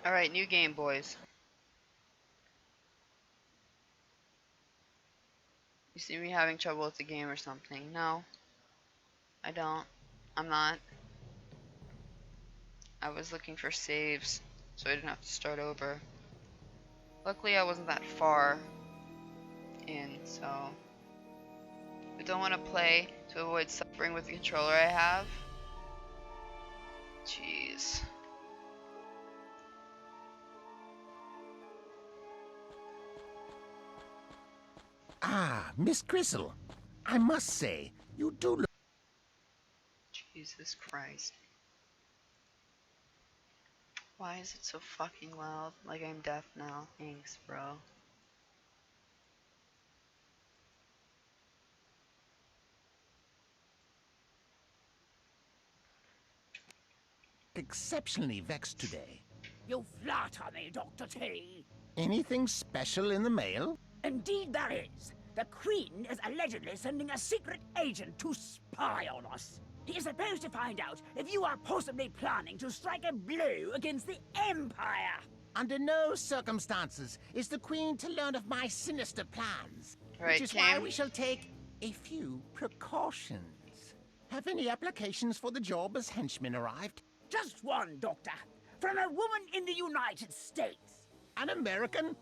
Alright, new game, boys. You see me having trouble with the game or something? No, I don't. I'm not. I was looking for saves, so I didn't have to start over. Luckily, I wasn't that far in, so... I don't want to play to avoid suffering with the controller I have. Jeez. Ah, Miss Gristle. I must say, you do look... Jesus Christ. Why is it so fucking loud? Like I'm deaf now. Thanks, bro. exceptionally vexed today. You flatter me, Dr. T. Anything special in the mail? Indeed there is. The Queen is allegedly sending a secret agent to spy on us. He is supposed to find out if you are possibly planning to strike a blow against the Empire. Under no circumstances is the Queen to learn of my sinister plans. Right, Which is why Cam? we shall take a few precautions. Have any applications for the job as henchmen arrived? Just one, Doctor. From a woman in the United States. An American?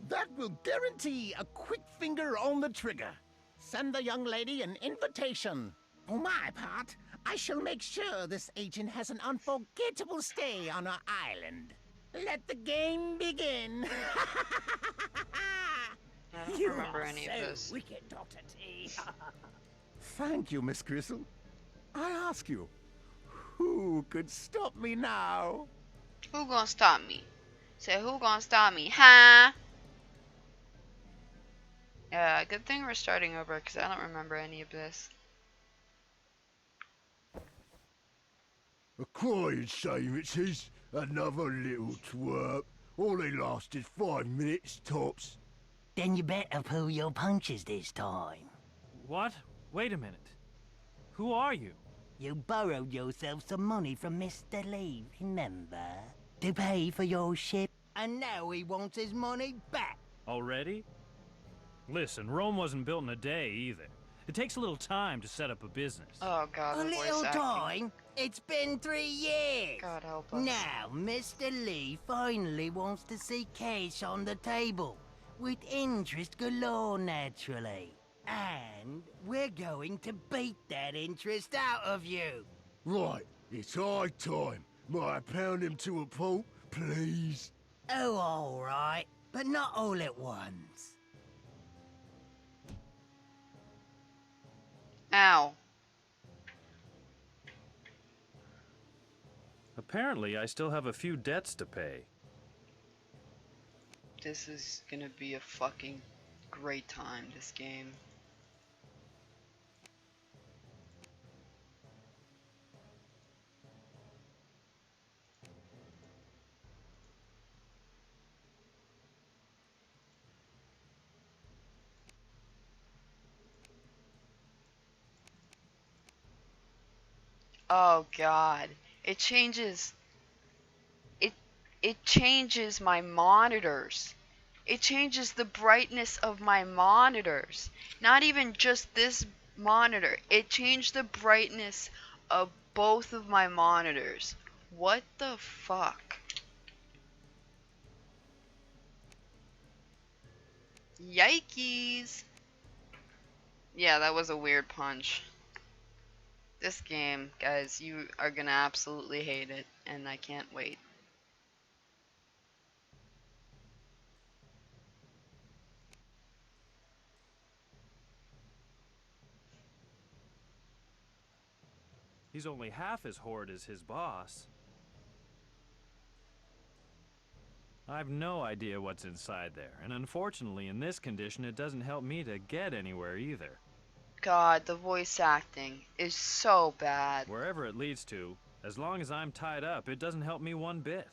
That will guarantee a quick finger on the trigger. Send the young lady an invitation. For my part, I shall make sure this agent has an unforgettable stay on our island. Let the game begin. I don't You remember are any so of this. wicked, Dr. T. Thank you, Miss Gristle. I ask you, who could stop me now? Who gonna stop me? Say, who gonna stop me? Huh? Yeah, good thing we're starting over because I don't remember any of this. A crying shame it is. Another little twerp. All they lasted 5 minutes tops. Then you better pull your punches this time. What? Wait a minute. Who are you? You borrowed yourself some money from Mr. Lee, remember? To pay for your ship, and now he wants his money back. Already? Listen, Rome wasn't built in a day either. It takes a little time to set up a business. Oh god, A the voice little acting. time? It's been 3 years. God help us. Now, Mr. Lee finally wants to see cash on the table. With interest galore, naturally. And we're going to beat that interest out of you. Right, it's high time. Might I pound him to a pulp, please? Oh, all right. But not all at once. Ow. Apparently, I still have a few debts to pay. This is gonna be a fucking great time, this game. Oh god. It changes it it changes my monitors. It changes the brightness of my monitors. Not even just this monitor. It changed the brightness of both of my monitors. What the fuck? Yikes. Yeah, that was a weird punch. This game, guys, you are gonna absolutely hate it, and I can't wait. He's only half as horrid as his boss. I've no idea what's inside there, and unfortunately in this condition it doesn't help me to get anywhere either. God, the voice acting is so bad. Wherever it leads to, as long as I'm tied up, it doesn't help me one bit.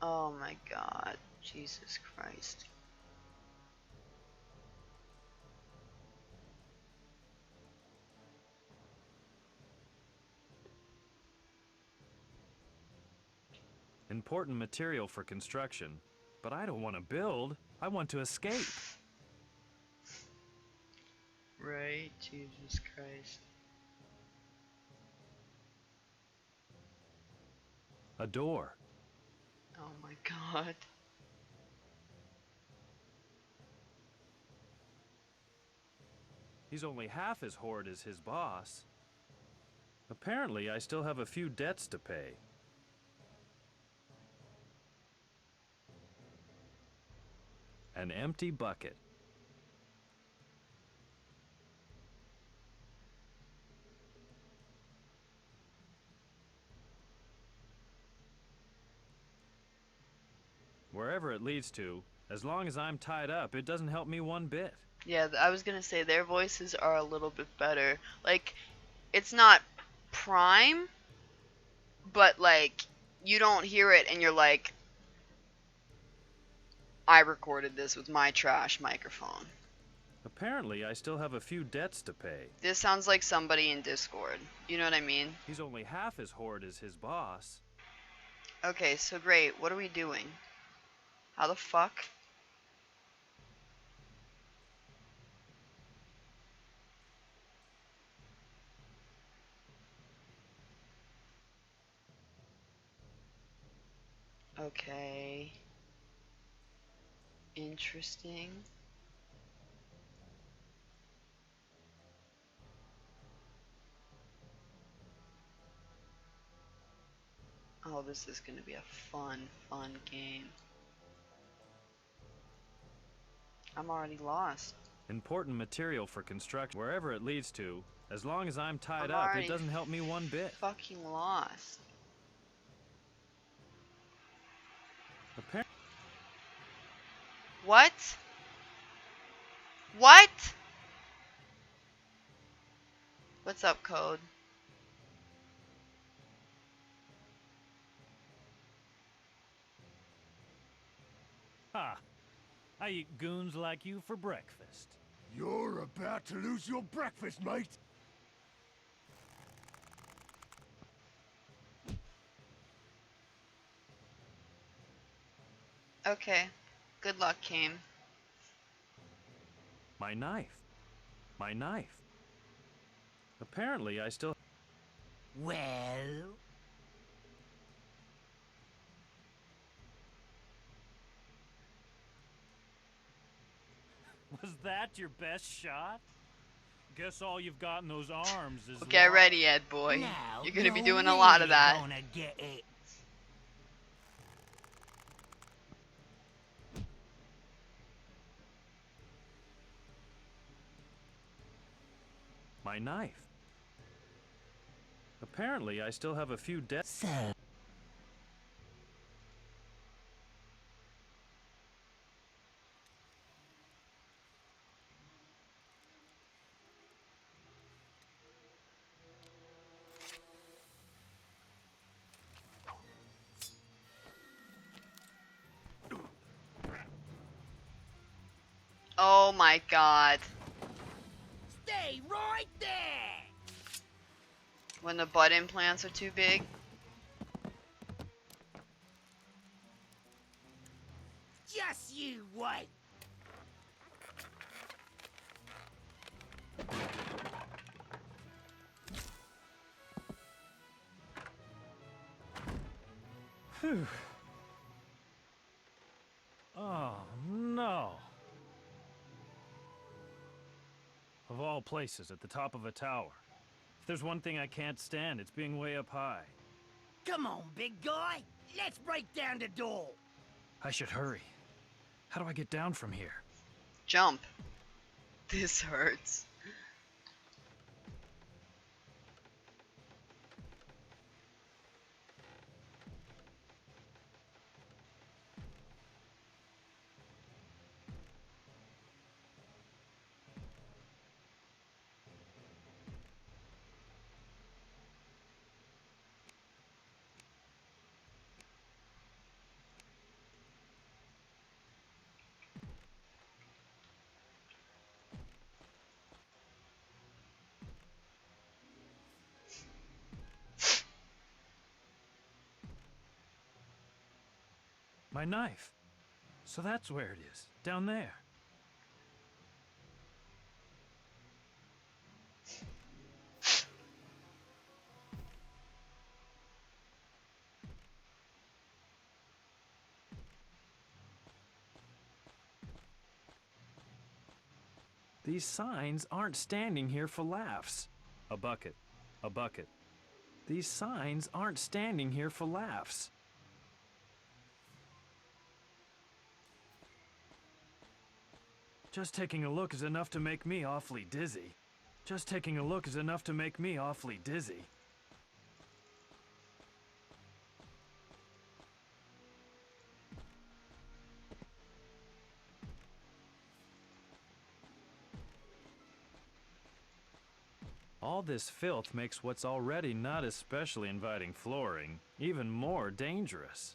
Oh my god. Jesus Christ. Important material for construction. But I don't want to build. I want to escape. Right, Jesus Christ. A door. Oh my god. He's only half as horrid as his boss. Apparently, I still have a few debts to pay. An empty bucket. Wherever it leads to, as long as I'm tied up, it doesn't help me one bit. Yeah, I was gonna say their voices are a little bit better. Like, it's not prime, but like, you don't hear it and you're like, I recorded this with my trash microphone. Apparently, I still have a few debts to pay. This sounds like somebody in Discord. You know what I mean? He's only half as horrid as his boss. Okay, so great. What are we doing? How the fuck? Okay. Interesting. Oh, this is gonna be a fun game. I'm already lost. Important material for construction. Wherever it leads to, as long as I'm tied I'm up, already it doesn't help me one bit. fucking lost. Apparently. What? What? What's up, Code? Ha! I eat goons like you for breakfast. You're about to lose your breakfast, mate. Okay. Good luck, Keane. My knife. My knife. Apparently, I still. Well, Was that your best shot? Guess all you've got in those arms is Well, get love. ready, Ed boy. now You're gonna be you're doing a lot of really that. gonna get it. My knife. Apparently, I still have a few debts. So, Oh my god. Stay right there! When the butt implants are too big. Just you wait. Phew. Oh, no. Of all places, at the top of a tower. If there's one thing I can't stand, it's being way up high. Come on, big guy. Let's break down the door. I should hurry. How do I get down from here? Jump. This hurts. My knife. So that's where it is, down there. These signs aren't standing here for laughs. A bucket. A bucket. These signs aren't standing here for laughs. Just taking a look is enough to make me awfully dizzy. Just taking a look is enough to make me awfully dizzy. All this filth makes what's already not especially inviting flooring even more dangerous.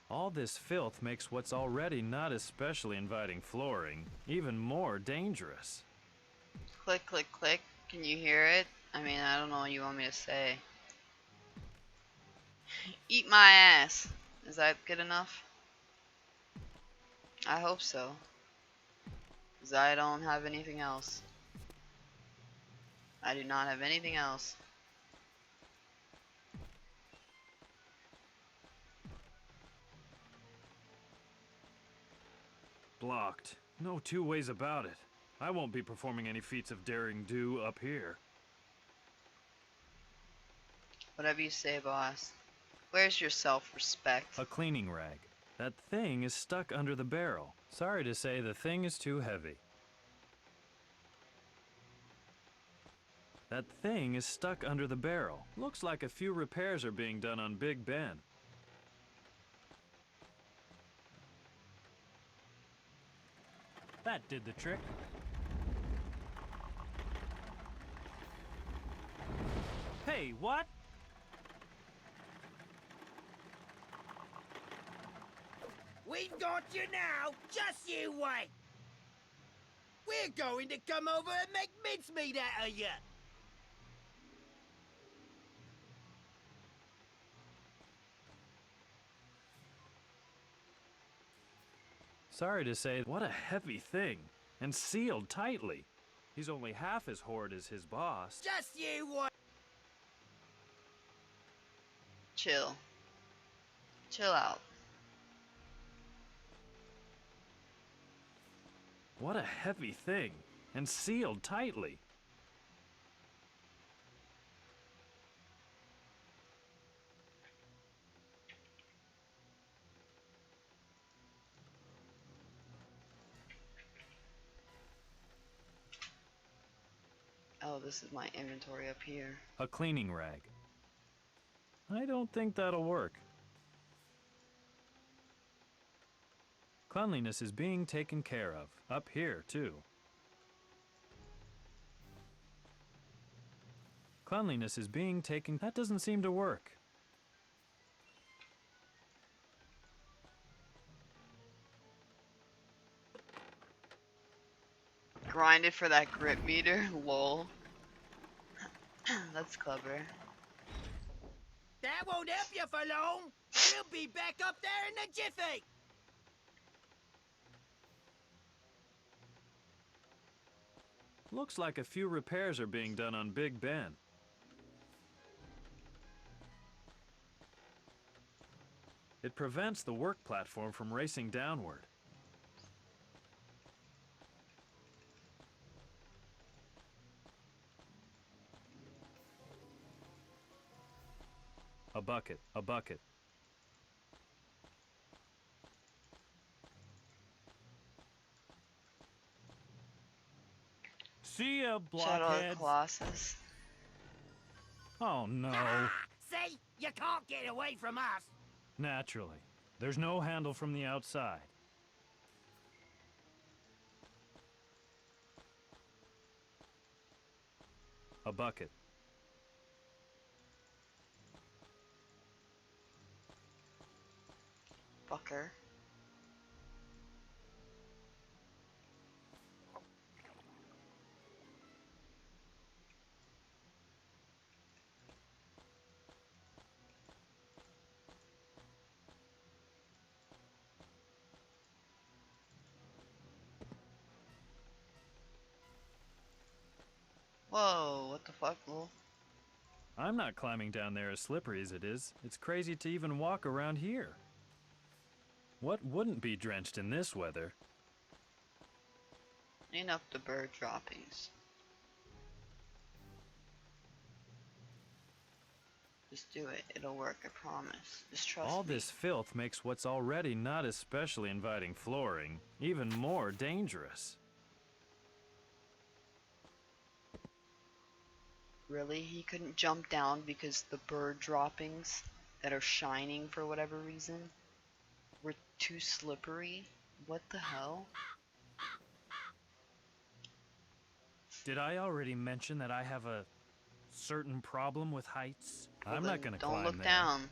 All this filth makes what's already not especially inviting flooring even more dangerous. Click, click, click. Can you hear it? I mean, I don't know what you want me to say. Eat my ass. Is that good enough? I hope so. Because I don't have anything else. I do not have anything else. Blocked. No two ways about it. I won't be performing any feats of daring do up here. Whatever you say, boss. Where's your self-respect? A cleaning rag. That thing is stuck under the barrel. Sorry to say, the thing is too heavy. That thing is stuck under the barrel. Looks like a few repairs are being done on Big Ben. That did the trick. Hey, what? We've got you now! Just you wait! We're going to come over and make mincemeat out of you! Sorry to say, what a heavy thing. And sealed tightly. He's only half as horrid as his boss. Just you wait! Chill. Chill out. What a heavy thing. And sealed tightly. Oh, this is my inventory up here. A cleaning rag. I don't think that'll work. Cleanliness is being taken care of. Up here, too. Cleanliness is being taken... That doesn't seem to work. Grinded for that grip meter? Lol. That's clever. That won't help you for long! We'll be back up there in a jiffy! Looks like a few repairs are being done on Big Ben. It prevents the work platform from racing downward. A bucket, a bucket. See ya, Shadow of the blockheads. Colossus. Oh no. See? You can't get away from us! Naturally. There's no handle from the outside. A bucket. Fucker. Whoa, what the fuck, lol? I'm not climbing down there as slippery as it is. It's crazy to even walk around here. What wouldn't be drenched in this weather? Enough the bird droppings. Just do it. It'll work, I promise. Just trust All me. this filth makes what's already not especially inviting flooring even more dangerous. Really? He couldn't jump down because the bird droppings that are shining for whatever reason were too slippery? What the hell? Did I already mention that I have a certain problem with heights? Well, I'm then not gonna don't climb look there. down.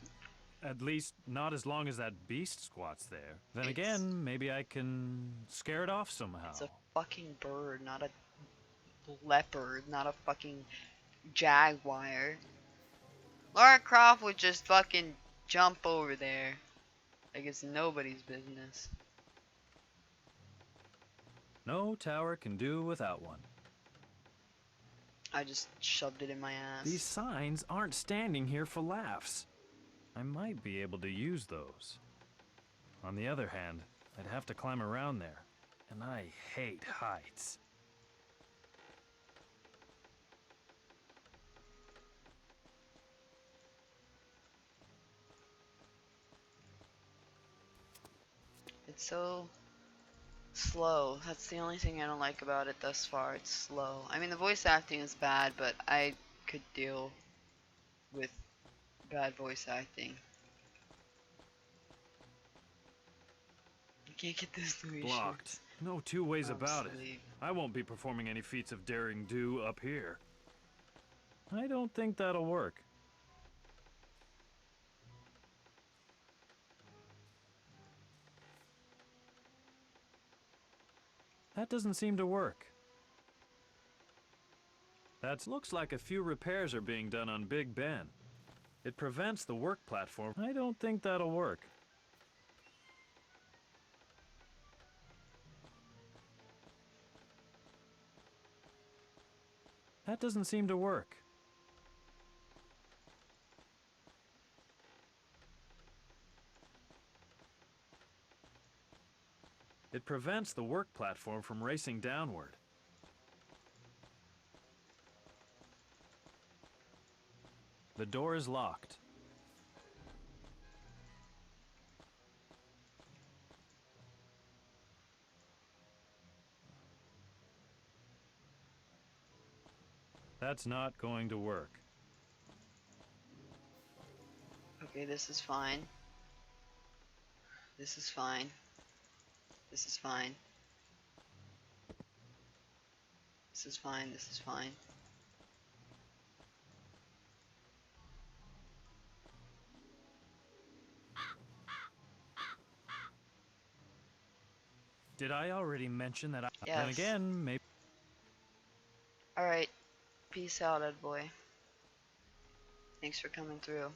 At least not as long as that beast squats there. Then It's- again, maybe I can scare it off somehow. It's a fucking bird, not a leopard, not a fucking jaguar. Lara Croft would just fucking jump over there. Like it's nobody's business. No tower can do without one. I just shoved it in my ass. These signs aren't standing here for laughs. I might be able to use those. On the other hand, I'd have to climb around there, and I hate heights. It's so slow. That's the only thing I don't like about it thus far. It's slow. I mean, the voice acting is bad, but I could deal with bad voice acting. You can't get this Louis Blocked. shirts. No two ways about it. Obsolete. I won't be performing any feats of daring do up here. I don't think that'll work. That doesn't seem to work. That looks like a few repairs are being done on Big Ben. It prevents the work platform. I don't think that'll work. That doesn't seem to work. It prevents the work platform from racing downward. The door is locked. That's not going to work. Okay, this is fine. This is fine. This is fine. This is fine. This is fine. Did I already mention that I... Yes. Then again, maybe... Alright. Peace out, Ed boy. Thanks for coming through.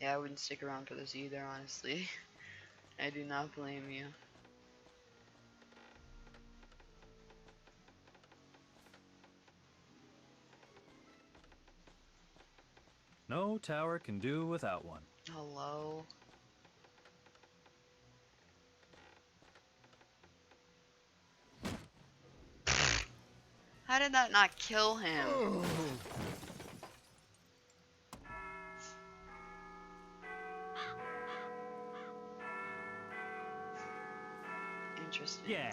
Yeah, I wouldn't stick around for this either, honestly. I do not blame you. No tower can do without one. Hello? How did that not kill him? Interesting. Yeah.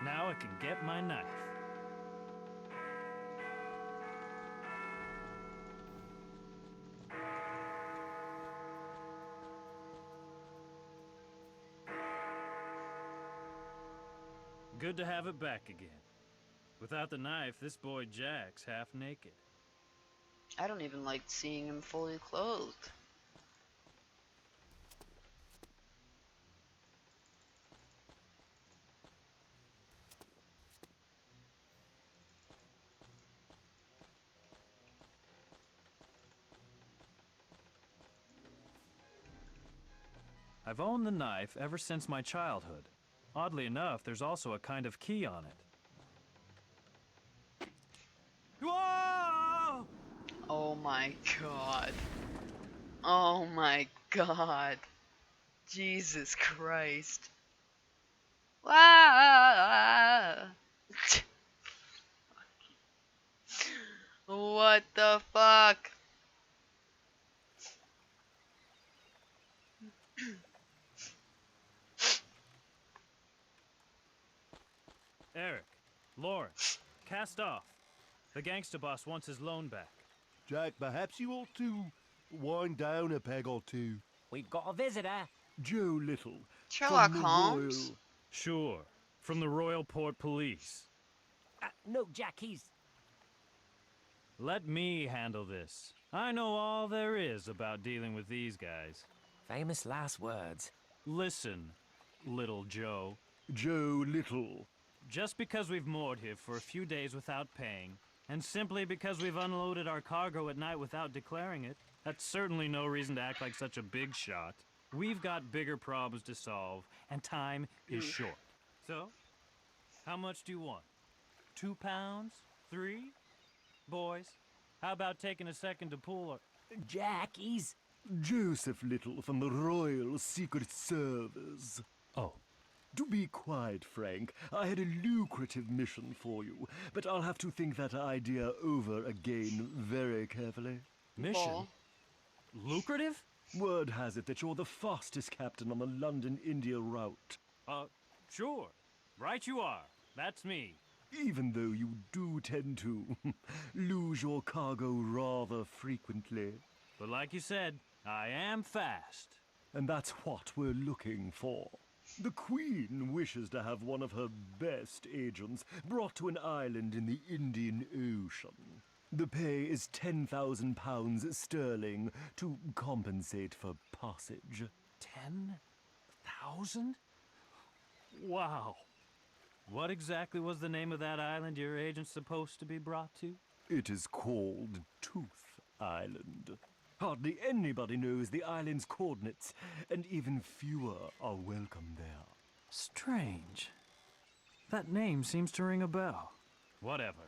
Now I can get my knife. Good to have it back again. Without the knife, this boy Jack's half naked. I don't even like seeing him fully clothed. I've owned the knife ever since my childhood. Oddly enough, there's also a kind of key on it. my god. Oh my god. Jesus Christ. Wow. What the fuck? Eric, Lawrence, cast off. The gangster boss wants his loan back. Jack, perhaps you ought to wind down a peg or two. We've got a visitor. Joe Little, Sherlock from the Holmes? Sure, from the Royal Port Police. No, Jack, he's... Let me handle this. I know all there is about dealing with these guys. Famous last words. Listen, little Joe. Joe Little. Just because we've moored here for a few days without paying, and simply because we've unloaded our cargo at night without declaring it, that's certainly no reason to act like such a big shot. We've got bigger problems to solve, and time is short. So, how much do you want? 2 pounds? 3? Boys, how about taking a second to pull a... Jack, he's... Joseph Little from the Royal Secret Service. Oh. To be quite frank, I had a lucrative mission for you, but I'll have to think that idea over again very carefully. Mission? Lol. Lucrative? Word has it that you're the fastest captain on the London-India route. Sure. Right you are. That's me. Even though you do tend to lose your cargo rather frequently. But like you said, I am fast. And that's what we're looking for. The Queen wishes to have one of her best agents brought to an island in the Indian Ocean. The pay is £10,000 sterling to compensate for passage. 10,000? Wow. What exactly was the name of that island your agent's supposed to be brought to? It is called Tooth Island. Hardly anybody knows the island's coordinates, and even fewer are welcome there. Strange. That name seems to ring a bell. Whatever.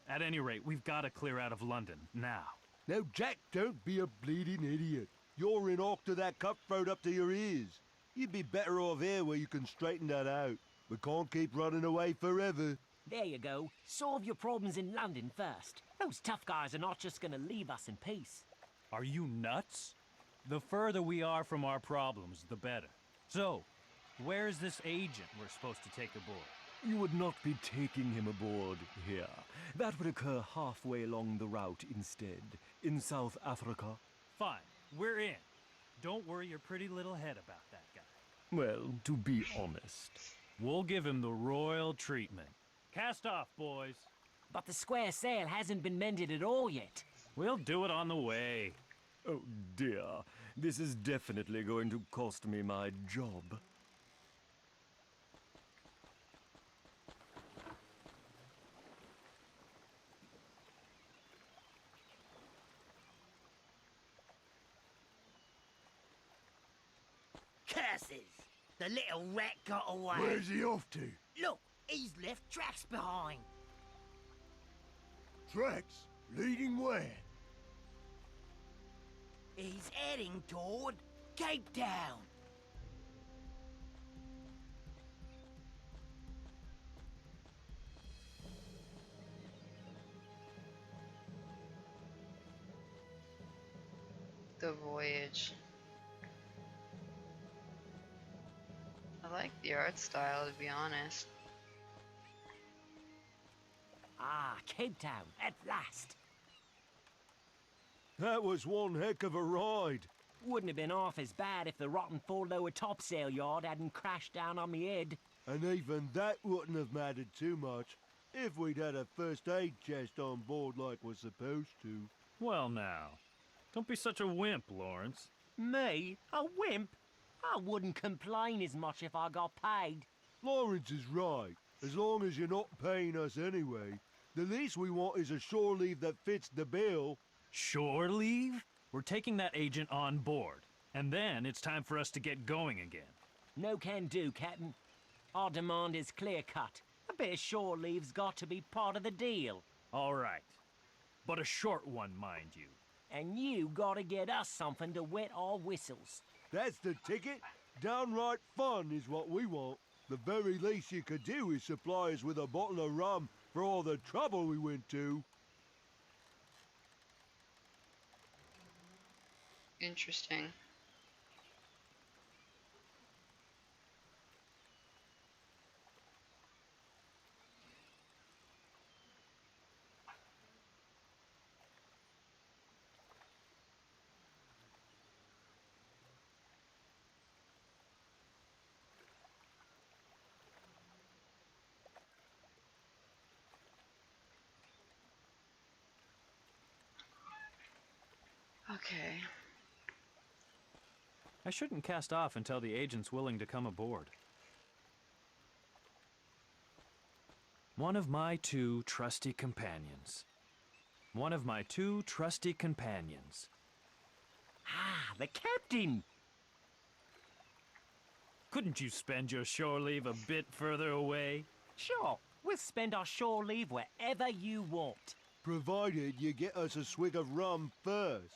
At any rate, we've got to clear out of London, now. Now, Jack, don't be a bleeding idiot. You're in off to that cutthroat up to your ears. You'd be better off here where you can straighten that out. We can't keep running away forever. There you go. Solve your problems in London first. Those tough guys are not just gonna leave us in peace. Are you nuts? The further we are from our problems, the better. So, where's this agent we're supposed to take aboard? You would not be taking him aboard here. That would occur halfway along the route instead, in South Africa. Fine, we're in. Don't worry your pretty little head about that guy. Well, to be honest. We'll give him the royal treatment. Cast off, boys. But the square sail hasn't been mended at all yet. We'll do it on the way. Oh dear, this is definitely going to cost me my job. Curses! The little rat got away. Where's he off to? Look, he's left tracks behind. Tracks? Leading where? He's heading toward Cape Town. The voyage. I like the art style, to be honest. Ah, Cape Town, at last. That was one heck of a ride. Wouldn't have been half as bad if the rotten fore-lower topsail yard hadn't crashed down on me head. And even that wouldn't have mattered too much if we'd had a first aid chest on board like we're supposed to. Well now, don't be such a wimp, Lawrence. Me? A wimp? I wouldn't complain as much if I got paid. Lawrence is right. As long as you're not paying us anyway, the least we want is a shore leave that fits the bill. Shore leave? We're taking that agent on board. And then it's time for us to get going again. No can do, Captain. Our demand is clear-cut. A bit of shore leave's got to be part of the deal. All right. But a short one, mind you. And you gotta get us something to wet our whistles. That's the ticket. Downright fun is what we want. The very least you could do is supply us with a bottle of rum for all the trouble we went to. Interesting. Okay. I shouldn't cast off until the agent's willing to come aboard. One of my two trusty companions. One of my two trusty companions. Ah, the captain! Couldn't you spend your shore leave a bit further away? Sure, we'll spend our shore leave wherever you want. Provided you get us a swig of rum first.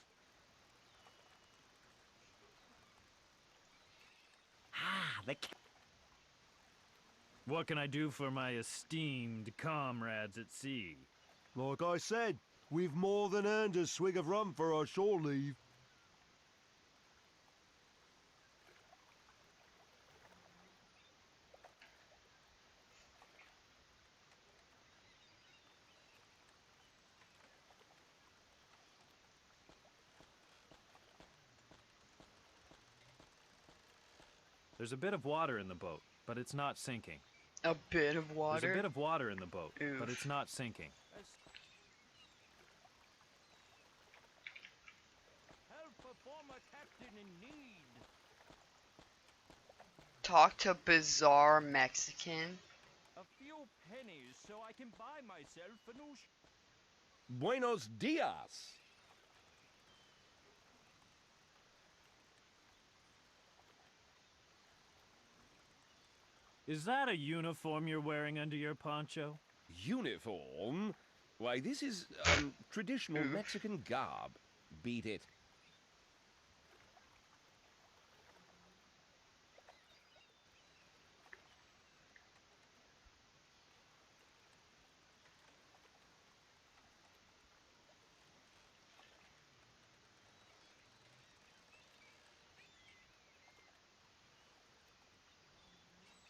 Ah, the captain! What can I do for my esteemed comrades at sea? Like I said, we've more than earned a swig of rum for our shore leave. There's a bit of water in the boat, but it's not sinking. A bit of water. There's a bit of water in the boat, but Oof. it's not sinking. Help a former captain in need. Talk to bizarre Mexican. A few pennies so I can buy myself a new Buenos dias. Is that a uniform you're wearing under your poncho? Uniform? Why, this is traditional Mexican garb. Beat it.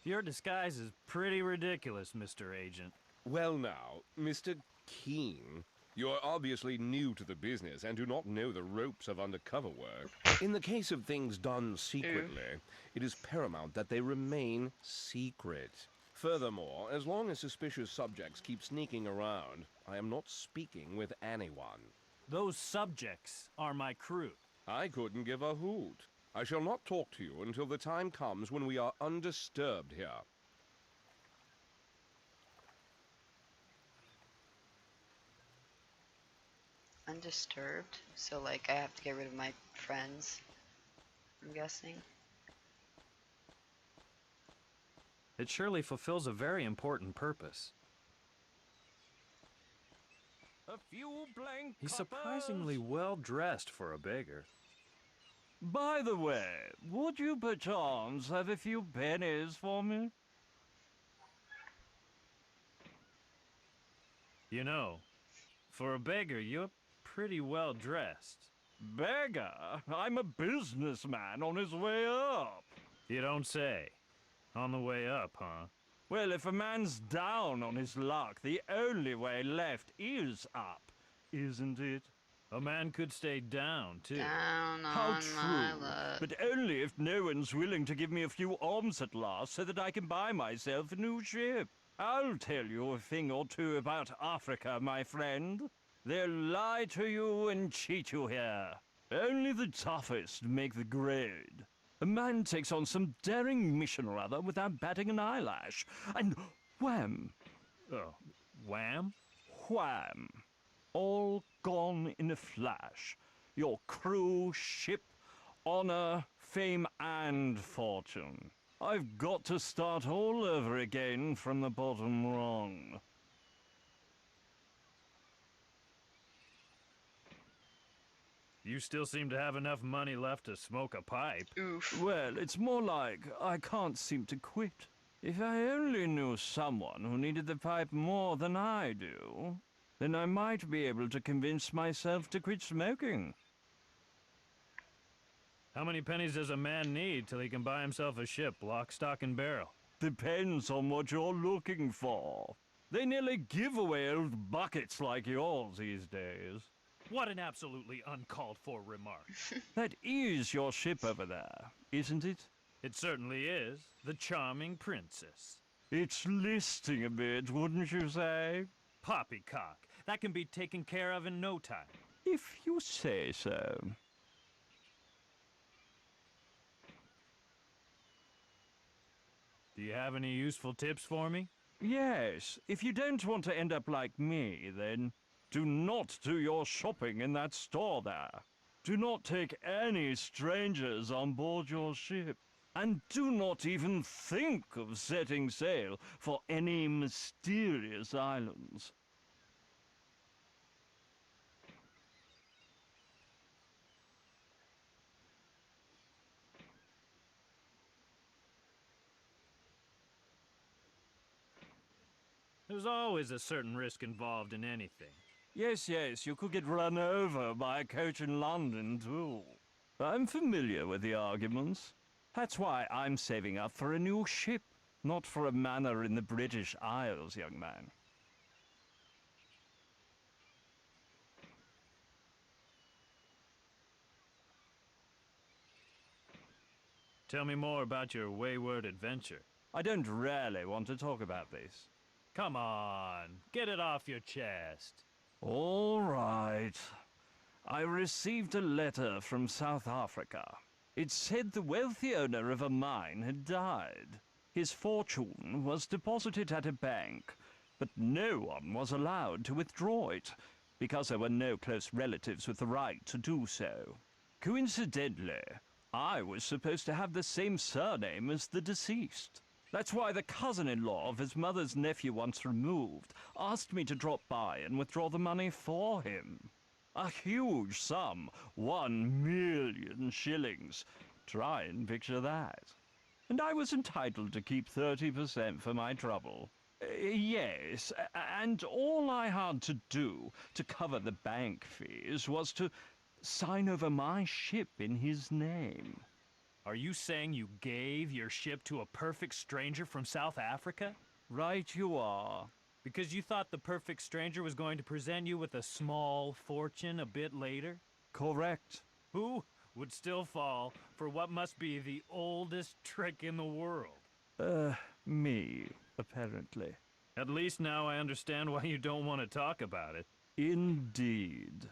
Your disguise is pretty ridiculous, Mr. Agent. Well now, Mr. Keane, you're obviously new to the business and do not know the ropes of undercover work. In the case of things done secretly, it is paramount that they remain secret. Furthermore, as long as suspicious subjects keep sneaking around, I am not speaking with anyone. Those subjects are my crew. I couldn't give a hoot. I shall not talk to you until the time comes when we are undisturbed here. Undisturbed. So like I have to get rid of my friends. I'm guessing. It surely fulfills a very important purpose. A few blank He's coppers. surprisingly well dressed for a beggar. By the way, would you perchance have a few pennies for me? You know, for a beggar, you're pretty well dressed. Beggar? I'm a businessman on his way up. You don't say. On the way up, huh? Well, if a man's down on his luck, the only way left is up, isn't it? A man could stay down, too. Down How on my true. luck. But only if no one's willing to give me a few alms at last so that I can buy myself a new ship. I'll tell you a thing or two about Africa, my friend. They'll lie to you and cheat you here. Only the toughest make the grade. A man takes on some daring mission or other without batting an eyelash, and wham! Oh, wham? Wham! All gone in a flash. Your crew, ship, honor, fame, and fortune. I've got to start all over again from the bottom rung. You still seem to have enough money left to smoke a pipe. Oof. Well, it's more like I can't seem to quit. If I only knew someone who needed the pipe more than I do, then I might be able to convince myself to quit smoking. How many pennies does a man need till he can buy himself a ship, lock, stock, and barrel? Depends on what you're looking for. They nearly give away old buckets like yours these days. What an absolutely uncalled for remark. That is your ship over there, isn't it? It certainly is. The charming princess. It's listing a bit, wouldn't you say? Poppycock. That can be taken care of in no time. If you say so. Do you have any useful tips for me? Yes, if you don't want to end up like me, then do not do your shopping in that store there. Do not take any strangers on board your ship. And do not even think of setting sail for any mysterious islands. There's always a certain risk involved in anything. Yes, yes, you could get run over by a coach in London, too. I'm familiar with the arguments. That's why I'm saving up for a new ship, not for a manor in the British Isles, young man. Tell me more about your wayward adventure. I don't really want to talk about this. Come on, get it off your chest. All right. I received a letter from South Africa. It said the wealthy owner of a mine had died. His fortune was deposited at a bank, but no one was allowed to withdraw it, because there were no close relatives with the right to do so. Coincidentally, I was supposed to have the same surname as the deceased. That's why the cousin-in-law of his mother's nephew once removed asked me to drop by and withdraw the money for him. A huge sum, 1,000,000 shillings. Try and picture that. And I was entitled to keep 30% for my trouble. Yes, and all I had to do to cover the bank fees was to sign over my ship in his name. Are you saying you gave your ship to a perfect stranger from South Africa? Right you are. Because you thought the perfect stranger was going to present you with a small fortune a bit later? Correct. Who would still fall for what must be the oldest trick in the world? Me, apparently. At least now I understand why you don't want to talk about it. Indeed.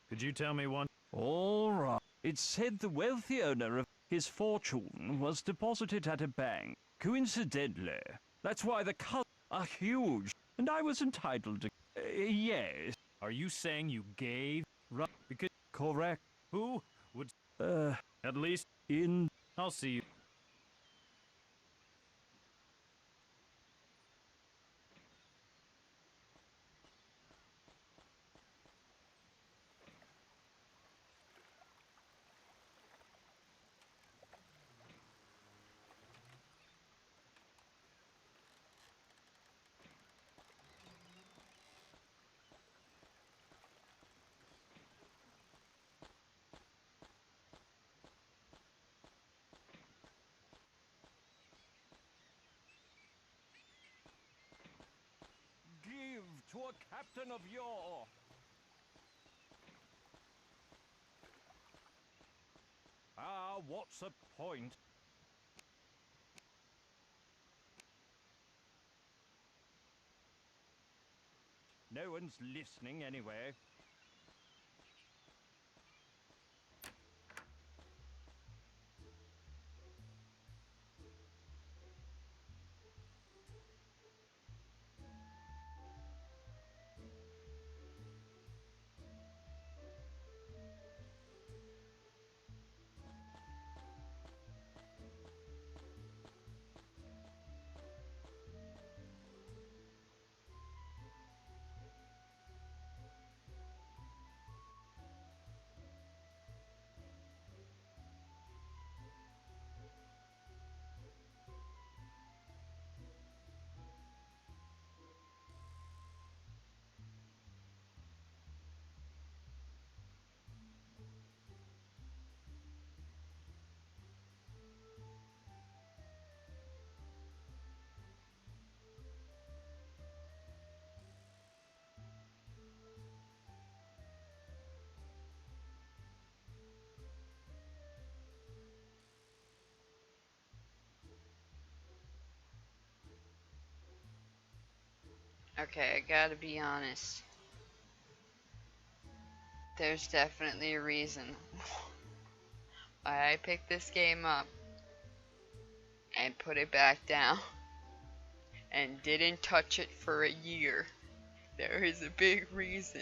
Could you tell me one? All right. It said the wealthy owner of his fortune was deposited at a bank. Coincidentally, that's why the are huge, and I was entitled to. Yes. Are you saying you gave? Right. Because Correct. who would? At least In. I'll see you. Give to a captain of yore. Ah, what's the point? No one's listening anyway. Okay, I gotta be honest. There's definitely a reason why I picked this game up and put it back down and didn't touch it for a year. There is a big reason.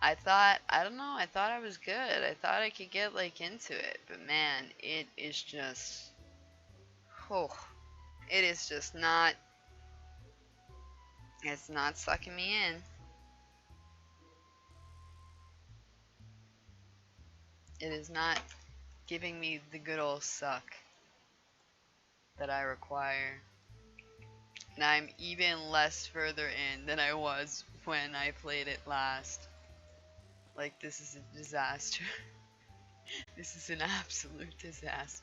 I don't know, I thought I was good. I thought I could get like into it, but man, it is just, oh, it is just not, it's not sucking me in. It is not giving me the good old suck that I require. And I'm even less further in than I was when I played it last. Like, this is a disaster. This is an absolute disaster.